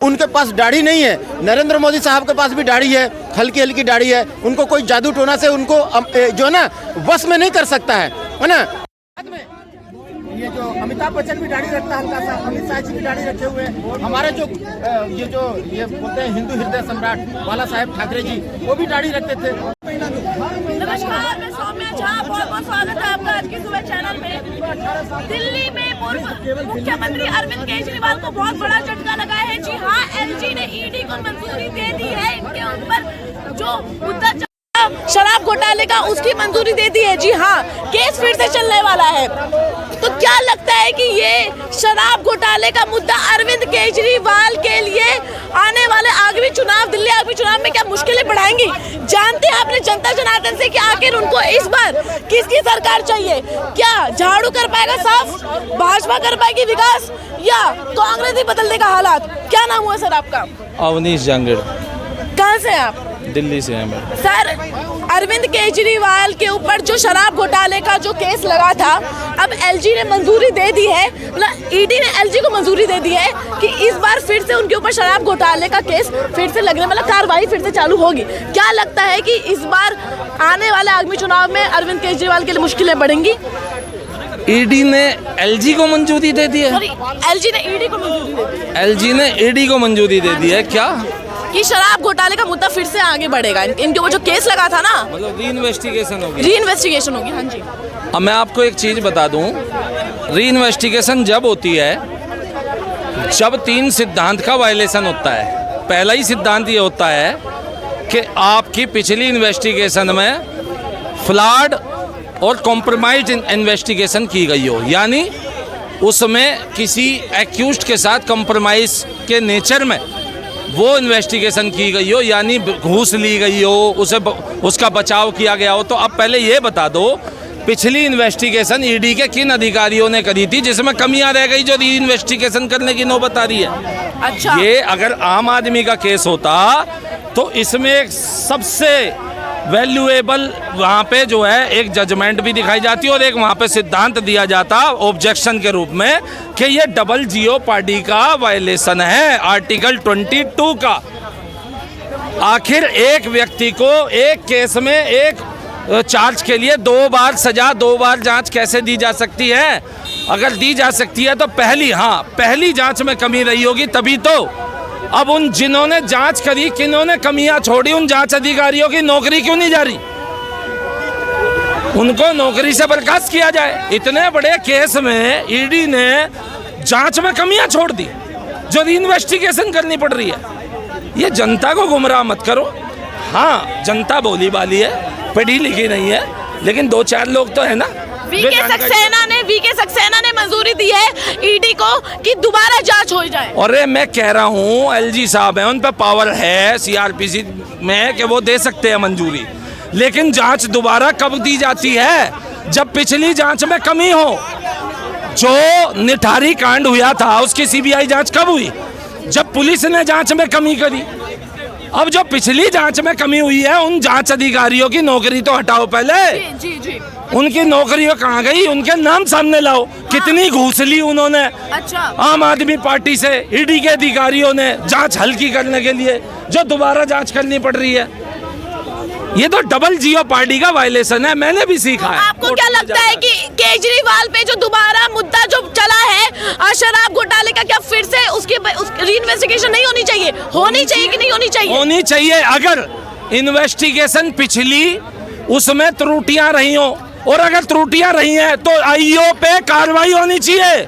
उनके पास दाढ़ी नहीं है, नरेंद्र मोदी साहब के पास भी दाढ़ी है, हल्की हल्की दाढ़ी है। उनको कोई जादू टोना से उनको जो है ना बस में नहीं कर सकता है ना। ये जो अमिताभ बच्चन भी दाढ़ी रखता है हल्का सा, अमित शाह जी भी दाढ़ी रखे हुए हैं। हमारे जो ये बोलते हैं हिंदू हृदय सम्राट बाला साहेब ठाकरे जी, वो भी दाढ़ी रखते थे। नमस्कार, मैं सौम्या झा, बहुत बहुत स्वागत है आपका आज की सुबह चैनल में। दिल्ली में पूर्व मुख्यमंत्री अरविंद केजरीवाल को बहुत बड़ा झटका लगा है। जी हाँ, एलजी ने ईडी को मंजूरी दे दी है। इनके ऊपर जो मुद्दा शराब घोटाले का, उसकी मंजूरी दे दी है। जी हाँ, केस फिर से चलने वाला है। तो क्या लगता है कि ये शराब घोटाले का मुद्दा अरविंद केजरीवाल के लिए आने वाले आगामी चुनाव, दिल्ली आगामी चुनाव में क्या मुश्किलें बढ़ाएंगी? जानते हैं अपने जनता जनार्दन से कि आखिर उनको इस बार किसकी सरकार चाहिए? क्या झाड़ू कर पाएगा साफ, भाजपा कर पाएगी विकास, या कांग्रेस ही बदल देगा हालात? क्या नाम हुआ सर आपका? अवनीश जांगड़। कहाँ से हैं आप? दिल्ली से हैं मैं। सर, अरविंद केजरीवाल के ऊपर जो शराब घोटाले का जो केस लगा था, अब एलजी ने मंजूरी दे दी है, मतलब ईडी ने एलजी को मंजूरी दे दी है कि इस बार फिर से उनके ऊपर शराब घोटाले का केस फिर से लगने, मतलब कार्रवाई फिर से चालू होगी। क्या लगता है कि इस बार आने वाले आगामी चुनाव में अरविंद केजरीवाल के लिए मुश्किलें बढ़ेंगी? ईडी ने एलजी को मंजूरी दे दी है? एलजी ने ईडी को मंजूरी दे दी है। एलजी ने ईडी को मंजूरी दे दी है क्या? कि शराब घोटाले का मुद्दा फिर से आगे बढ़ेगा, इनके ऊपर जो केस लगा था ना, मतलब री इन्वेस्टिगेशन होगी। री इन्वेस्टिगेशन होगी। हाँ जी। अब मैं आपको एक चीज बता दूं, री इन्वेस्टिगेशन जब होती है जब 3 सिद्धांत का वायलेशन होता है। पहला ही सिद्धांत ये होता है कि आपकी पिछली इन्वेस्टिगेशन में फ्लॉड और कॉम्प्रोमाइज इन्वेस्टिगेशन की गई हो, यानी उसमें किसी एक्यूज्ड के साथ कॉम्प्रोमाइज के नेचर में वो इन्वेस्टिगेशन की गई हो, यानी घूस ली गई हो, उसका बचाव किया गया हो। तो अब पहले ये बता दो, पिछली इन्वेस्टिगेशन ईडी के किन अधिकारियों ने करी थी जिसमें कमियां रह गई जो री इन्वेस्टिगेशन करने की नौबत आ रही है? अच्छा, ये अगर आम आदमी का केस होता तो इसमें एक सबसे वैल्यूएबल वहाँ पे जो है एक जजमेंट भी दिखाई जाती और एक वहाँ पे सिद्धांत दिया जाता ऑब्जेक्शन के रूप में कि ये डबल जीओ पार्टी का वायलेशन है, आर्टिकल 22 का। आखिर एक व्यक्ति को एक केस में एक चार्ज के लिए 2 बार सजा, 2 बार जांच कैसे दी जा सकती है? अगर दी जा सकती है तो पहली जांच में कमी रही होगी तभी तो। अब उन जिन्होंने जांच करी, किन्होंने कमियां छोड़ी, उन जांच अधिकारियों की नौकरी क्यों नहीं जा रही? उनको नौकरी से बर्खास्त किया जाए। इतने बड़े केस में ईडी ने जांच में कमियां छोड़ दी जो री इन्वेस्टिगेशन करनी पड़ रही है। ये जनता को गुमराह मत करो। हाँ, जनता भोली भाली है, पढ़ी लिखी नहीं है, लेकिन 2-4 लोग तो है ना। वीके सक्सेना ने मंजूरी दी है ईडी को कि दोबारा जांच हो जाए। अरे मैं कह रहा हूँ एलजी साहब हैं, उन पर पावर है सीआरपीसी में कि वो दे सकते हैं मंजूरी, लेकिन जांच दोबारा कब दी जाती है? जब पिछली जांच में कमी हो। जो निठारी कांड हुआ था उसकी सीबीआई जांच कब हुई? जब पुलिस ने जांच में कमी करी। अब जो पिछली जांच में कमी हुई है उन जांच अधिकारियों की नौकरी तो हटाओ पहले। जी। उनकी नौकरियों कहाँ गई? उनके नाम सामने लाओ। कितनी घूस ली उन्होंने अच्छा, आम आदमी पार्टी से, ईडी के अधिकारियों ने जांच हल्की करने के लिए, जो दोबारा जांच करनी पड़ रही है। ये तो डबल जीओ पार्टी का वायलेशन है, मैंने भी सीखा है। आपको क्या लगता है कि केजरीवाल पे जो दोबारा मुद्दा जो चला है शराब घोटाले का, क्या फिर से उसकी री इन्वेस्टिगेशन नहीं होनी चाहिए? होनी चाहिए कि नहीं होनी चाहिए? होनी चाहिए। अगर इन्वेस्टिगेशन पिछली उसमें त्रुटियां रही हो, और अगर त्रुटियां रही हैं तो आईओ पे कार्रवाई होनी चाहिए।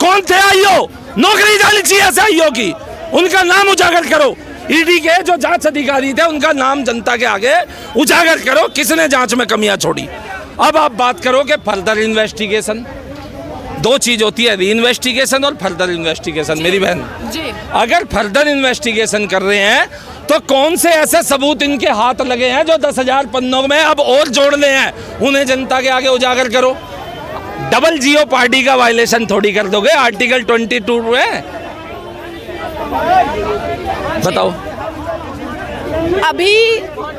कौन थे आईओ? नौकरी जानी चाहिए ऐसे आईओ की, उनका नाम उजागर करो। ईडी के जो जांच अधिकारी थे उनका नाम जनता के आगे उजागर करो, किसने जांच में कमियां छोड़ी। अब आप बात करो कि फर्दर इन्वेस्टिगेशन, 2 चीज होती है, री इन्वेस्टिगेशन और फर्दर इन्वेस्टिगेशन। मेरी बहन जी, अगर फर्दर इन्वेस्टिगेशन कर रहे हैं तो कौन से ऐसे सबूत इनके हाथ लगे हैं जो 10,000 पन्नों में अब और जोड़ने हैं, उन्हें जनता के आगे उजागर करो। डबल जीओ पार्टी का वायलेशन थोड़ी कर दोगे आर्टिकल 22 में। बताओ। अभी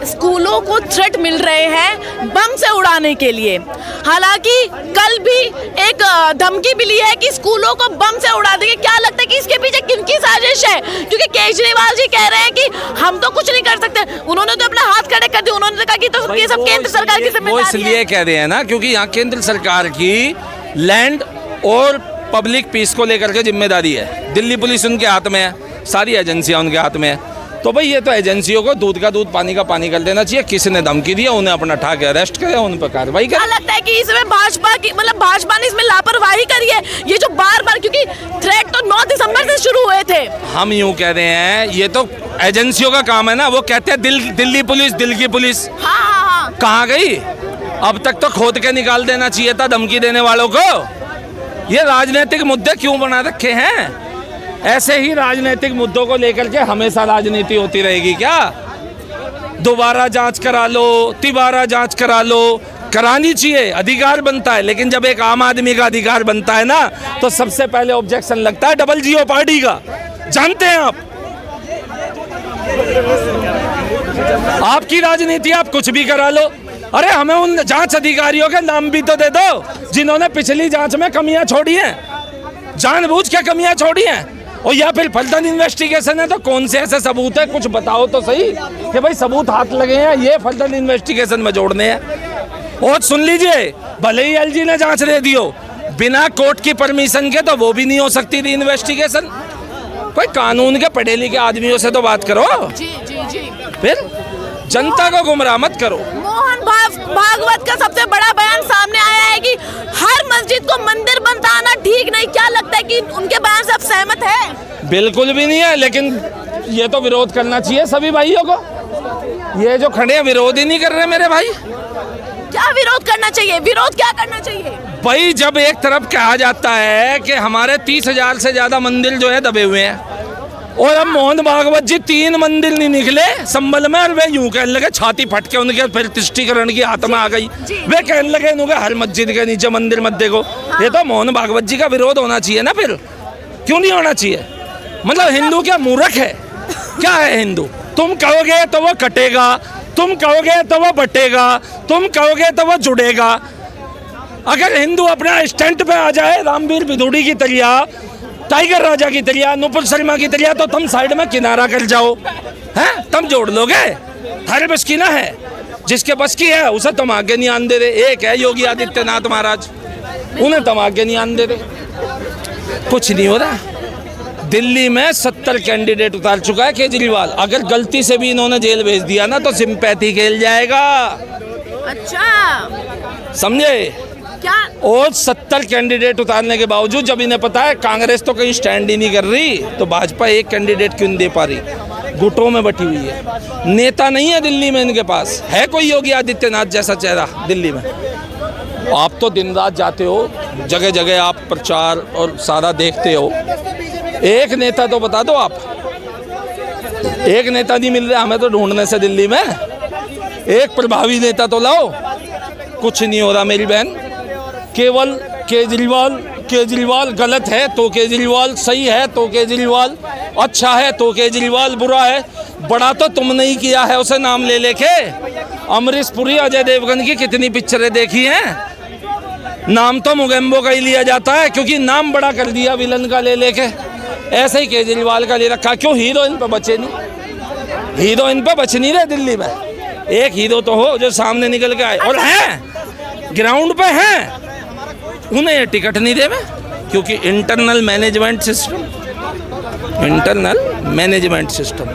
स्कूलों को थ्रेट मिल रहे हैं बम से उड़ाने के लिए। हालांकि कल भी एक धमकी मिली है कि स्कूलों को बम से उड़ा देंगे। क्या लगता है कि इसके पीछे किनकी साजिश है? क्योंकि केजरीवाल जी कह रहे हैं कि हम तो कुछ नहीं कर सकते। उन्होंने तो अपना हाथ खड़े कर दिया। उन्होंने कहा कि तो ये सब केंद्र सरकार की जिम्मेदारी है। वो इसलिए कह रहे हैं ना क्योंकि यहाँ केंद्र सरकार की लैंड और पब्लिक पीस को लेकर के जिम्मेदारी है। दिल्ली पुलिस उनके हाथ में है, सारी एजेंसियां उनके हाथ में है। तो भाई ये तो एजेंसियों को दूध का दूध पानी का पानी कर देना चाहिए। किसी ने धमकी दिया उन्हें अपना ठा के अरेस्ट करे, उन पर कार्रवाई करे। लगता है कि इसमें भाजपा की भाजपा ने इसमें लापरवाही करी है। ये जो बार-बार, क्योंकि थ्रेट तो 9 दिसंबर से शुरू हुए थे। हम यूं कह रहे हैं ये तो एजेंसियों का काम है ना। वो कहते हैं दिल्ली पुलिस, दिल की पुलिस। हाँ। कहाँ गई? अब तक तो खोद के निकाल देना चाहिए था धमकी देने वालों को। ये राजनीतिक मुद्दे क्यों बना रखे हैं? ऐसे ही राजनीतिक मुद्दों को लेकर के हमेशा राजनीति होती रहेगी क्या? दोबारा जांच करा लो, तिबारा जांच करा लो, करानी चाहिए, अधिकार बनता है। लेकिन जब एक आम आदमी का अधिकार बनता है ना तो सबसे पहले ऑब्जेक्शन लगता है डबल जीओ पार्टी का। जानते हैं आपकी राजनीति आप कुछ भी करा लो। अरे हमें उन जांच अधिकारियों के नाम भी तो दे दो जिन्होंने पिछली जांच में कमियां छोड़ी हैं, जानबूझ के कमियां छोड़ी हैं। और या फिर फर्दर इन्वेस्टिगेशन है तो कौन से ऐसे सबूत है? कुछ बताओ तो सही कि भाई सबूत हाथ लगे हैं, ये फर्दर इन्वेस्टिगेशन में जोड़ने हैं। और सुन लीजिए, भले ही एलजी ने जांच दे दी हो, बिना कोर्ट की परमिशन के तो वो भी नहीं हो सकती थी इन्वेस्टिगेशन। कोई कानून के पढ़े लिखे आदमियों से तो बात करो। जी। फिर जनता को गुमराह मत करो। मोहन भागवत का सबसे बड़ा बयान सामने आया है कि हर मस्जिद को मंदिर बनाना ठीक नहीं। क्या लगता है कि उनके बयान से आप सहमत हैं? बिल्कुल भी नहीं है, लेकिन ये तो विरोध करना चाहिए सभी भाइयों को। ये जो खड़े हैं विरोध ही नहीं कर रहे मेरे भाई। क्या विरोध करना चाहिए? विरोध क्या करना चाहिए? भाई जब एक तरफ कहा जाता है कि हमारे 30,000 से ज्यादा मंदिर जो है दबे हुए हैं और अब मोहन भागवत जी 3 मंदिर नहीं निकले संभल में, और वे यूं कहने लगे, छाती फट के उनके फिर तुष्टिकरण की हाथ में आ गई। वे कहने लगे इनके हर मस्जिद के नीचे मंदिर मत देखो। ये तो मोहन भागवत जी का विरोध होना चाहिए ना। फिर क्यों नहीं होना चाहिए? मतलब हिंदू क्या मूर्ख है? क्या है हिंदू? तुम कहोगे तो वो कटेगा, तुम कहोगे तो वो बटेगा, तुम कहोगे तो वो जुड़ेगा। अगर हिंदू अपना स्टैंड पे आ जाए रामवीर भिदोड़ी की तरह, टाइगर राजा की तरह, नुपुर शर्मा की तरह, तो तुम साइड में किनारा कर जाओ, हैं? तुम जोड़ लोगे? हर बस की ना है, जिसके बस की है उसे तुम आगे नहीं आने दे रहे। एक है योगी आदित्यनाथ महाराज, उन्हें तुम आगे नहीं आने दे रहे। कुछ नहीं हो रहा। दिल्ली में 70 कैंडिडेट उतार चुका है केजरीवाल। अगर गलती से भी इन्होंने जेल भेज दिया ना तो सिंपैथी खेल जाएगा। अच्छा, समझे? क्या? और 70 कैंडिडेट उतारने के बावजूद जब इन्हें पता है कांग्रेस तो कहीं स्टैंड ही नहीं कर रही, तो भाजपा एक कैंडिडेट क्यों नहीं दे पा रही? गुटों में बटी हुई है, नेता नहीं है दिल्ली में इनके पास। है कोई योगी आदित्यनाथ जैसा चेहरा दिल्ली में? आप तो दिन रात जाते हो, जगह जगह आप प्रचार और सारा देखते हो। एक नेता तो बता दो आप। एक नेता नहीं मिल रहा हमें तो ढूंढने से दिल्ली में। एक प्रभावी नेता तो लाओ। कुछ नहीं हो रहा मेरी बहन। केवल केजरीवाल गलत है तो केजरीवाल सही है तो केजरीवाल अच्छा है तो केजरीवाल बुरा है। बड़ा तो तुमने ही किया है उसे नाम ले लेके। अमरीश पुरी, अजय देवगन की कितनी पिक्चरें देखी हैं? नाम तो मुगेम्बो का ही लिया जाता है क्योंकि नाम बड़ा कर दिया विलन का ले लेके। ऐसे ही केजरीवाल का ले रखा। क्यों हीरोइन पे बचे नहीं? हीरोइन पे बच नहीं रहे दिल्ली में। एक हीरो तो हो जो सामने निकल के आए, और हैं ग्राउंड पे हैं, उन्हें टिकट नहीं दे में क्योंकि इंटरनल मैनेजमेंट सिस्टम।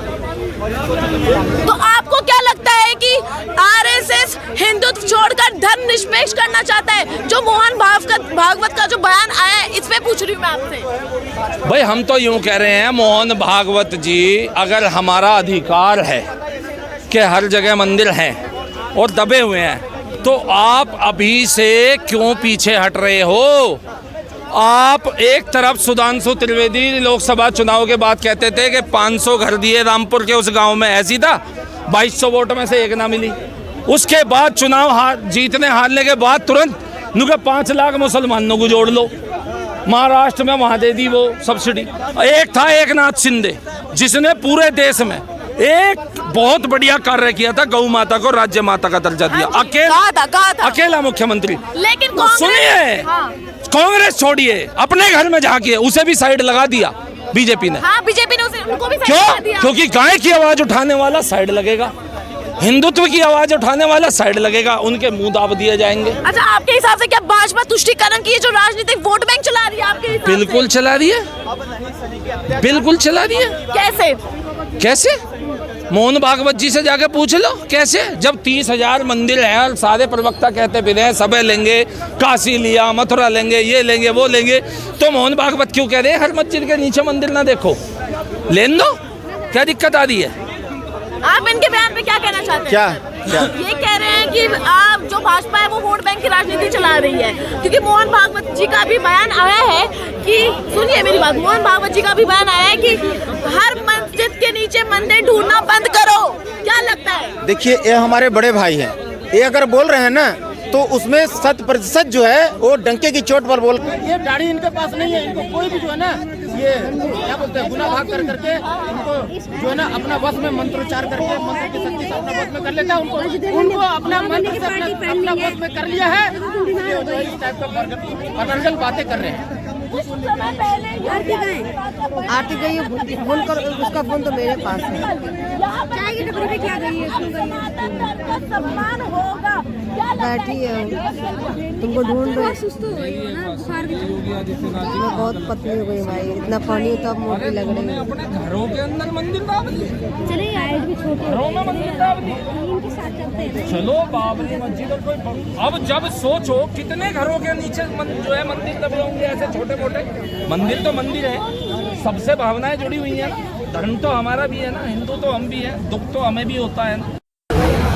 तो आपको क्या लगता है कि आरएसएस हिंदुत्व छोड़कर धर्म निरपेक्ष करना चाहता है? जो मोहन भागवत का जो बयान आया है, इस पे पूछ रही हूँ मैं आपसे। भाई हम तो यूं कह रहे हैं, मोहन भागवत जी, अगर हमारा अधिकार है कि हर जगह मंदिर हैं और दबे हुए हैं तो आप अभी से क्यों पीछे हट रहे हो? आप एक तरफ सुधांशु त्रिवेदी लोकसभा चुनाव के बाद कहते थे कि 500 घर दिए रामपुर के उस गांव में, ऐसी था 2200 वोट में से एक ना मिली। उसके बाद चुनाव जीतने हारने के बाद तुरंत 5 लाख मुसलमानों को जोड़ लो। महाराष्ट्र में वहाँ दे दी वो सब्सिडी। एक था एकनाथ शिंदे जिसने पूरे देश में 1 बहुत बढ़िया कार्य किया था, गौ माता को राज्य माता का दर्जा दिया, अकेला मुख्यमंत्री। लेकिन सुनिए, कांग्रेस छोड़िए, अपने घर में झांकिए, उसे भी साइड लगा दिया बीजेपी ने। हाँ, बीजेपी ने उनको भी क्यों? क्योंकि गाय की आवाज उठाने वाला साइड लगेगा, हिंदुत्व की आवाज उठाने वाला साइड लगेगा, उनके मुंह दाब दिए जाएंगे। अच्छा, आपके हिसाब से क्या भाजपा तुष्टीकरण की जो राजनीतिक वोट बैंक चला रही है आपके हिसाब से? बिल्कुल चला रही है, बिल्कुल चला रही है। कैसे? मोहन भागवत जी से जाके पूछ लो कैसे, जब 30,000 मंदिर है और सारे प्रवक्ता कहते फिर हैं सब लेंगे, काशी लिया, मथुरा लेंगे, ये लेंगे, वो लेंगे, तो मोहन भागवत क्यों कह रहे हैं हर मस्जिद के नीचे मंदिर ना देखो? लेन दो, क्या दिक्कत आ रही है? आप इनके बयान पे क्या कहना चाहते हैं? क्या? ये कह रहे हैं कि आप जो भाजपा है वो वोट बैंक की राजनीति चला रही है, क्योंकि मोहन भागवत जी का भी बयान आया है कि, सुनिए मेरी बात, मोहन भागवत जी का भी बयान आया है कि हर मस्जिद के नीचे मंदिर ढूंढना बंद करो। क्या लगता है? देखिए, ये हमारे बड़े भाई हैं, ये अगर बोल रहे हैं ना तो उसमें 100% जो है वो डंके की चोट पर बोल, ये दाढ़ी इनके पास नहीं है, इनको कोई भी जो है ना ये क्या बोलते हैं गुनाह भाग कर करके इनको जो है ना अपना वश में मंत्रोच्चार करके मंत्र की शक्ति से अपना वश में कर लेता है, उनको अपना मंत्र से अपना वश में कर लिया है। ये जो इस टाइप का अनर्गल बातें कर रहे हैं। कुछ समय पहले आरती गई फोन कर, उसका फोन तो मेरे पास है। क्या गई है? सम्मान होगा, बैठी है, तुमको ढूंढ रहे। मैं बहुत पतली हो गई भाई, इतना पानी तब मोटी लग रही है। अपने घरों के अंदर मंदिर दाब दिए, घरों में मंदिर दाब दिए, चलो बाबरी मस्जिद और कोई। अब जब सोचो कितने घरों के नीचे जो है मंदिर दबे होंगे, ऐसे छोटे मोटे मंदिर। तो मंदिर है, सबसे भावनाएं जुड़ी हुई हैं, धर्म तो हमारा भी है ना, हिंदू तो हम भी हैं, दुख तो हमें भी होता है ना।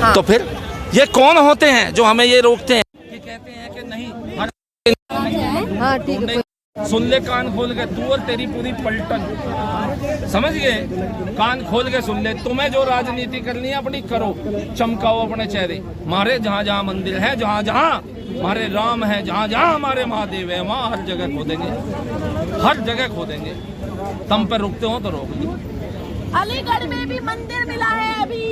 हाँ। तो फिर ये कौन होते हैं जो हमें ये रोकते हैं? ये कहते हैं कि नहीं, हाँ ठीक है, सुन ले कान खोल के, तू और तेरी पूरी पलटन, समझ गए? कान खोल के सुन ले, तुम्हें जो राजनीति करनी है अपनी करो, चमकाओ अपने चेहरे, मारे जहाँ जहाँ मंदिर है, जहाँ जहाँ हमारे राम है, जहाँ जहाँ हमारे महादेव है, वहाँ हर जगह खोदेंगे, हर जगह खोदेंगे। तुम पर रुकते हो तो रोक लो। अलीगढ़ में भी मंदिर मिला है अभी,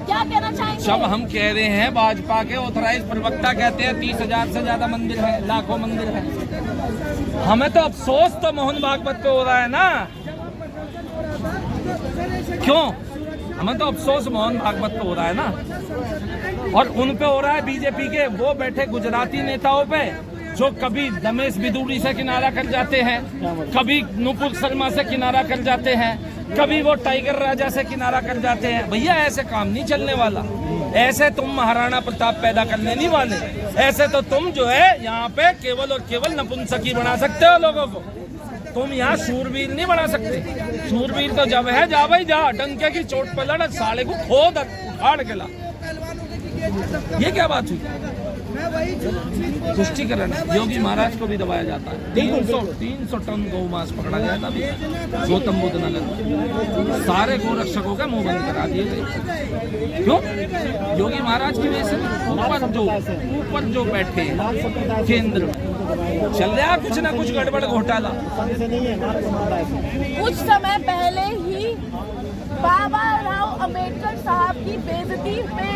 क्या कहना चाहेंगे? जब हम कह रहे हैं, भाजपा के ऑथराइज प्रवक्ता कहते हैं 30,000 से ज्यादा मंदिर है, लाखों मंदिर है, हमें तो अफसोस तो मोहन भागवत को हो रहा है ना। क्यों? हमें तो अफसोस मोहन भागवत को हो रहा है ना, और उन पे हो रहा है बीजेपी के वो बैठे गुजराती नेताओं पे, जो कभी रमेश बिदूरी से किनारा कर जाते हैं, कभी नुपुर शर्मा से किनारा कर जाते हैं, कभी वो टाइगर राजा से किनारा कर जाते हैं। भैया ऐसे काम नहीं चलने वाला, ऐसे तुम महाराणा प्रताप पैदा करने नहीं वाले, ऐसे तो तुम जो है यहाँ पे केवल और केवल नपुंसकी बना सकते हो लोगों को, तुम यहाँ शूरवीर नहीं बना सकते। शूरवीर तो जब है जा भाई जा, डंके की चोट पर लड़, साले को खोद उखाड़ के ला। ये क्या बात हुई? तुष्टीकरण योगी महाराज को भी दबाया जाता है, 300 टन गौ मांस पकड़ा गया था गौतम बुद्ध नगर, सारे गोरक्षकों का मुंह बंद करा दिए गए। क्यों? योगी महाराज की वजह से ऊपर जो बैठे हैं केंद्र, चल रहा कुछ ना कुछ गड़बड़ घोटाला। कुछ समय पहले ही बाबा राव अम्बेडकर साहब की बेइज्जती पे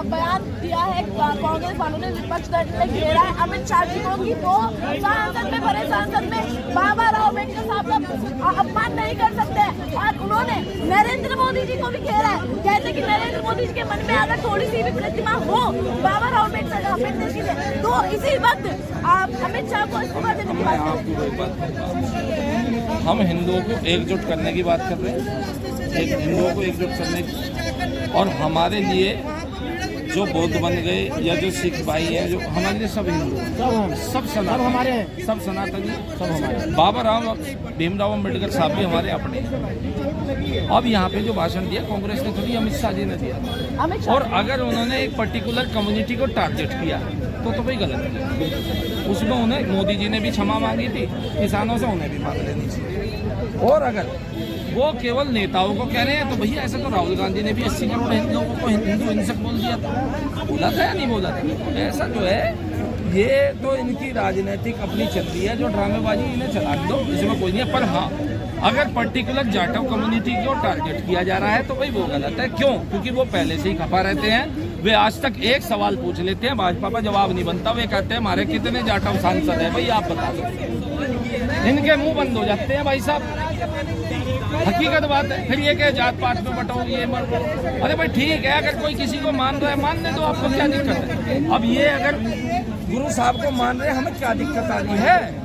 बयान दिया है कांग्रेस वालों ने, विपक्ष दल ने घेरा है अमित शाह जी को कि वो संसद में, बड़े संसद में बाबा राव अम्बेडकर साहब का अपमान नहीं कर सकते। और उन्होंने नरेंद्र मोदी जी को भी घेरा है, कहते कि नरेंद्र मोदी जी के मन में अगर थोड़ी सी भी प्रतिमा हो बाबा राव अम्बेडकर जी ने, तो इसी वक्त आप अमित शाह को इस्तीफा देने की बात कर रहे हैं। हम हिंदुओं को एकजुट करने की बात कर रहे हैं, हिंदुओं को एकजुट करने की, और हमारे लिए जो बौद्ध बन गए या जो सिख भाई हैं, जो हमारे लिए सब हिंदू, सब सनातन, सब सनातनी, सब हमारे। बाबा राम भीमराव अम्बेडकर साहब भी हमारे अपने हैं। अब यहाँ पे जो भाषण दिया कांग्रेस ने थोड़ी, अमित शाह जी ने दिया, और अगर उन्होंने एक पर्टिकुलर कम्युनिटी को टारगेट किया तो भाई गलत है। उसमें उन्हें मोदी जी ने भी क्षमा मांगी थी, किसानों से उन्हें भी मांग लेनी चाहिए। और अगर वो केवल नेताओं को कह रहे हैं तो भैया ऐसे तो राहुल गांधी ने भी 80 करोड़ हिंदुओं को हिंदू हिंसक बोल दिया था, बोला था या नहीं बोला था? ऐसा जो है ये तो इनकी राजनीतिक अपनी चल रही है, जो ड्रामेबाजी इन्हें चला दो, इसमें कोई नहीं है। पर हाँ, अगर पर्टिकुलर जाटव कम्युनिटी को टारगेट किया जा रहा है तो भाई वो गलत है। क्यों? क्योंकि वो पहले से ही खपा रहते हैं। वे आज तक एक सवाल पूछ लेते हैं, भाजपा पर जवाब नहीं बनता। वे कहते हैं हमारे कितने जाटव सांसद है, भाई आप बता दो। इनके मुंह बंद हो जाते हैं भाई साहब। हकीकत बात है। फिर ये क्या जात पात में बटो, ये मत। अरे भाई ठीक है, अगर कोई किसी को मान रहा है मानने दो, आपको क्या दिक्कत है? अब ये अगर गुरु साहब को मान रहे हैं, हमें क्या दिक्कत आ रही है?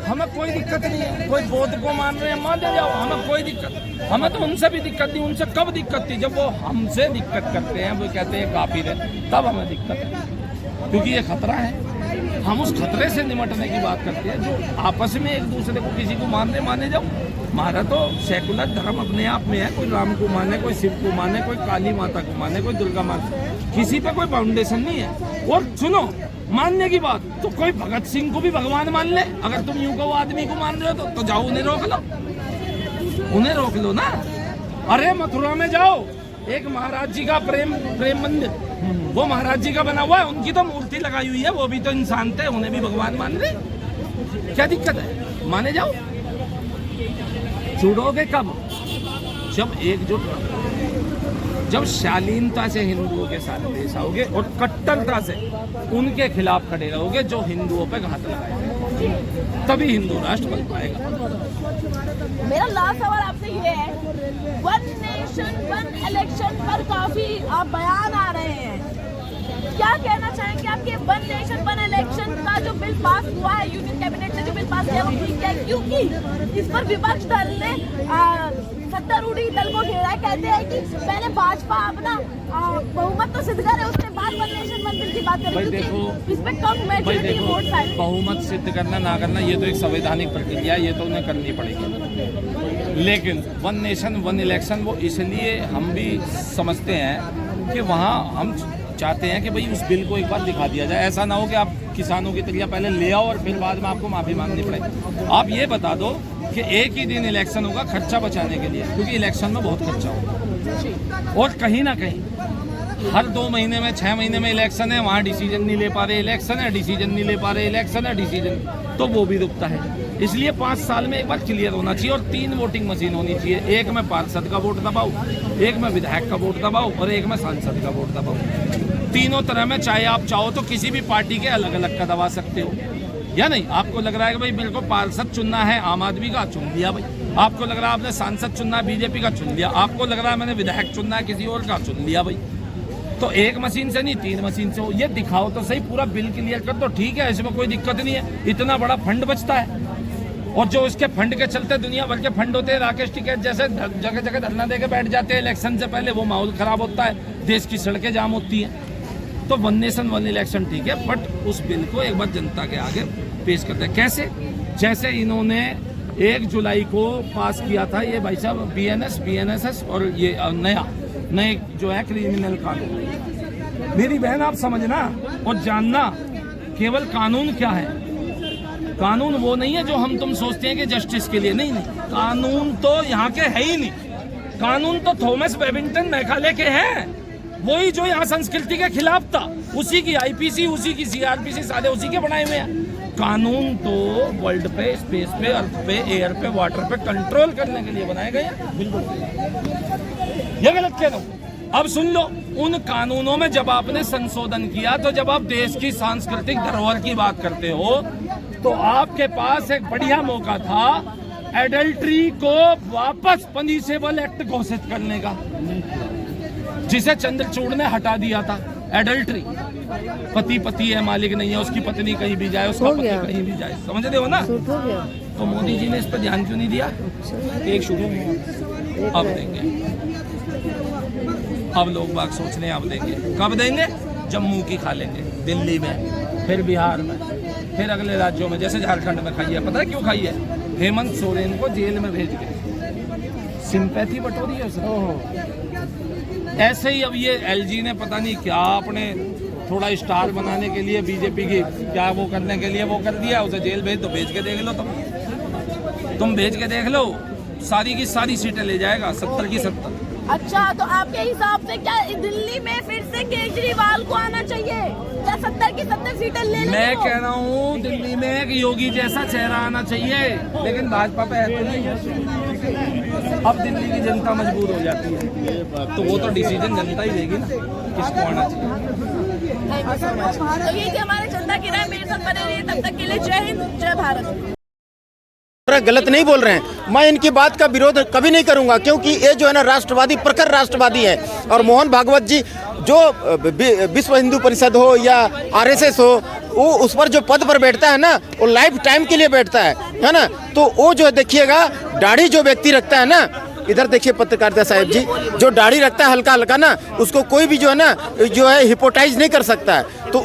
हमें कोई दिक्कत नहीं है। कोई बौद्ध को मान रहे हैं, मान ले जाओ, हमें कोई दिक्कत। हमें तो उनसे भी दिक्कत नहीं। उनसे कब दिक्कत थी? जब वो हमसे दिक्कत करते हैं, वो कहते हैं काफिर है, तब हमें दिक्कत है। क्योंकि ये खतरा है। हम उस खतरे से निपटने की बात करते हैं। जो आपस में एक दूसरे को किसी को मान रहे, माने जाओ। हमारा तो सेकुलर धर्म अपने आप में है। कोई राम को माने, कोई शिव को माने, कोई काली माता को माने, कोई दुर्गा माता, किसी पे कोई बाउंडेशन नहीं है। और सुनो, मानने की बात तो कोई भगत सिंह को भी भगवान मान ले। अगर तुम यूं कहो आदमी को मान रहे हो तो जाओ उन्हें रोक लो, उन्हें रोक लो ना। अरे मथुरा में जाओ, एक महाराज जी का प्रेम मंदिर, वो महाराज जी का बना हुआ है। उनकी तो मूर्ति लगाई हुई है, वो भी तो इंसान थे, उन्हें भी भगवान मान रहे। क्या दिक्कत है? माने जाओ। छूटोगे कब? जब एकजुट, जब शालीनता से हिंदुओं के साथ पेश आओगे और कट्टरता से उनके खिलाफ खड़े रहोगे जो हिंदुओं पे घात लगाएंगे, तभी हिंदू राष्ट्र बन पाएगा। मेरा लास्ट सवाल आपसे ये है, वन नेशन वन इलेक्शन पर काफी आप बयान आ रहे हैं, क्या कहना चाहेंगे? आपके वन नेशन वन इलेक्शन का जो बिल पास हुआ है, यूनियन कैबिनेट ने जो बिल पास किया, वो ठीक है? क्योंकि इस पर विपक्ष दल ने सत्तारूढ़ी दल को घेरा है। कहते हैं कि पहले भाजपा अपना बहुमत तो सिद्ध करे, उसके बाद वन नेशन वन बिल की बात करें। क्योंकि इस पे कम मेजॉरिटी वोट है। बहुमत सिद्ध करना ना करना ये तो एक संवैधानिक प्रक्रिया है, ये तो उन्हें करनी पड़ेगी। लेकिन वन नेशन वन इलेक्शन वो इसलिए हम भी समझते हैं कि वहाँ हम चाहते हैं कि भाई उस बिल को एक बार दिखा दिया जाए। ऐसा ना हो कि आप किसानों की तरिया पहले ले आओ और फिर बाद में आपको माफी मांगनी पड़े। आप ये बता दो कि एक ही दिन इलेक्शन होगा खर्चा बचाने के लिए, क्योंकि इलेक्शन में बहुत खर्चा होगा। और कहीं ना कहीं हर 2 महीने में 6 महीने में इलेक्शन है, वहाँ डिसीजन नहीं ले पा रहे, इलेक्शन है डिसीजन नहीं ले पा रहे, इलेक्शन है डिसीजन, तो वो भी रुकता है। इसलिए 5 साल में एक बार क्लियर होना चाहिए और 3 वोटिंग मशीन होनी चाहिए। एक में पार्षद का वोट दबाओ, एक में विधायक का वोट दबाओ और एक में सांसद का वोट दबाओ। तीनों तरह में चाहे आप चाहो तो किसी भी पार्टी के अलग अलग का दबा सकते हो या नहीं। आपको लग रहा है कि भाई मेरे को पार्षद चुनना है आम आदमी का, चुन लिया भाई। आपको लग रहा है आपने सांसद चुनना है बीजेपी का, चुन लिया। आपको लग रहा है मैंने विधायक चुनना है किसी और का, चुन लिया भाई। तो एक मशीन से नहीं 3 मशीन से हो, ये दिखाओ तो सही। पूरा बिल क्लियर कर दो, ठीक है, इसमें कोई दिक्कत नहीं है। इतना बड़ा फंड बचता है और जो इसके फंड के चलते दुनिया भर के फंड होते हैं, राकेश टिकैत जैसे जगह जगह धरना देके बैठ जाते हैं इलेक्शन से पहले, वो माहौल खराब होता है, देश की सड़कें जाम होती हैं। तो वन नेशन वन इलेक्शन ठीक है, बट उस बिल को एक बार जनता के आगे पेश करते हैं। कैसे? जैसे इन्होंने 1 जुलाई को पास किया था ये भाई साहब BNSS और ये नए जो है क्रिमिनल कानून। मेरी बहन आप समझना और जानना, केवल कानून क्या है। कानून वो नहीं है जो हम तुम सोचते हैं कि जस्टिस के लिए, नहीं। कानून तो यहाँ के है ही नहीं। कानून तो थॉमस बेबिंगटन मैकाले के हैं, वही जो यहाँ संस्कृति के खिलाफ था। उसी की IPC, उसी की CRPC, सारे उसी के बनाए हुए हैं। कानून तो वर्ल्ड पे, स्पेस पे, अर्थ पे, एयर पे, वाटर पे कंट्रोल करने के लिए बनाए गए हैं। बिल्कुल ये गलत कह रहा हूँ। अब सुन लो, उन कानूनों में जब आपने संशोधन किया, तो जब आप देश की सांस्कृतिक धरोहर की बात करते हो तो आपके पास एक बढ़िया मौका था एडल्ट्री को वापस पनिशेबल एक्ट घोषित करने का, जिसे चंद्रचूड़ ने हटा दिया था। एडल्ट्री, पति है, मालिक नहीं है, उसकी पत्नी कहीं भी जाए, उसका पति कहीं भी जाए, समझ रहे हो ना। तो मोदी जी ने इस पर ध्यान क्यों नहीं दिया? एक शुरू में, अब देंगे। अब लोग बाग सोच रहे हैं अब देंगे। कब देंगे? जब मुंह की खा लेंगे। दिल्ली में, फिर बिहार में, फिर अगले राज्यों में, जैसे झारखंड में खाई है। पता है क्यों खाई है? हेमंत सोरेन को जेल में भेज के सिंपैथी बटोरी है उसने। ऐसे ही अब ये LG ने पता नहीं क्या अपने थोड़ा स्टार बनाने के लिए, बीजेपी की क्या वो करने के लिए वो कर दिया, उसे जेल भेज दो। भेज के देख लो, तुम भेज के देख लो, सारी की सारी सीटें ले जाएगा, 70 की 70। अच्छा, तो आपके हिसाब से क्या दिल्ली में फिर से केजरीवाल को आना चाहिए या 70 की 70 सीटें ले लेंगे? मैं कह रहा हूँ दिल्ली में एक योगी जैसा चेहरा आना चाहिए, लेकिन भाजपा पे है तो नहीं है। अब दिल्ली की जनता मजबूर हो जाती है तो वो तो डिसीजन जनता ही देगी ना किसको आना चाहिए। Thank you so much. तो ये थी हमारे जनता की राय। मेरे साथ बने रहिए, तब तक के लिए जय हिंद, जय भारत। गलत नहीं बोल रहे हैं, मैं इनकी बात का विरोध कभी नहीं करूंगा, क्योंकि ये जो है ना राष्ट्रवादी, प्रखर राष्ट्रवादी है। और मोहन भागवत जी जो विश्व हिंदू परिषद हो या आरएसएस हो, वो उस पर जो पद पर बैठता है ना, वो लाइफ टाइम के लिए बैठता है ना। तो वो जो देखिएगा दाढ़ी जो व्यक्ति रखता है ना, इधर देखिए पत्रकारिता साहब जी, जो दाढ़ी रखता है हल्का हल्का ना, उसको कोई भी जो है ना जो है हिपोटाइज नहीं कर सकता है। तो